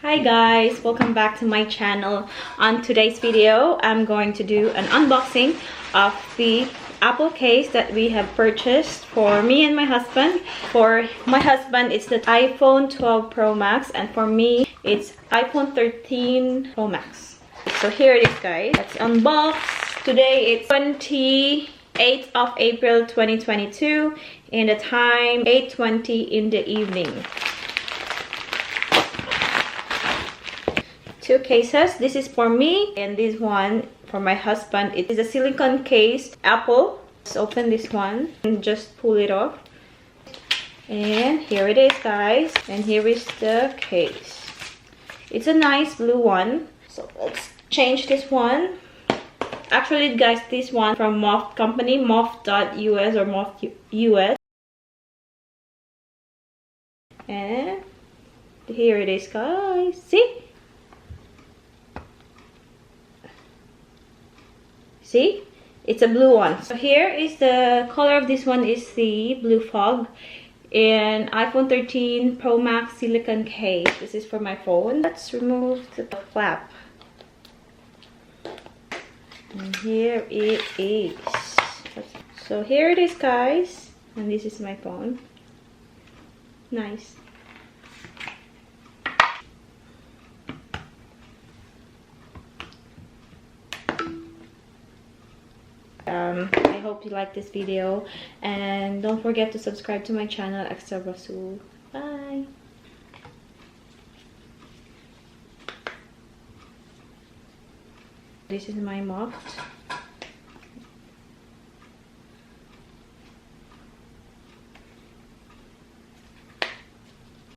Hi guys, welcome back to my channel. On today's video, I'm going to do an unboxing of the Apple case that we have purchased for me and my husband. For my husband, it's the iPhone 12 Pro Max, and for me, it's iPhone 13 Pro Max. So here it is, guys. Let's unbox. Today, it's 28th of April 2022, and the time 8:20 in the evening. Two cases. This is for me and this one for my husband. It is a silicone case Apple. Let's open this one and just pull it off. And here it is, guys. And here is the case. It's a nice blue one. So let's change this one. Actually, guys, this one from Moth company, moth.us or moth.us. And here it is, guys. See, it's a blue one. So here is the color of this one is the blue fog in iPhone 13 Pro Max silicone case. This is for my phone. Let's remove the flap. And here it is. So here it is, guys. And this is my phone. Nice. I hope you like this video, and don't forget to subscribe to my channel, Extra Rasul. Bye. This is my moth.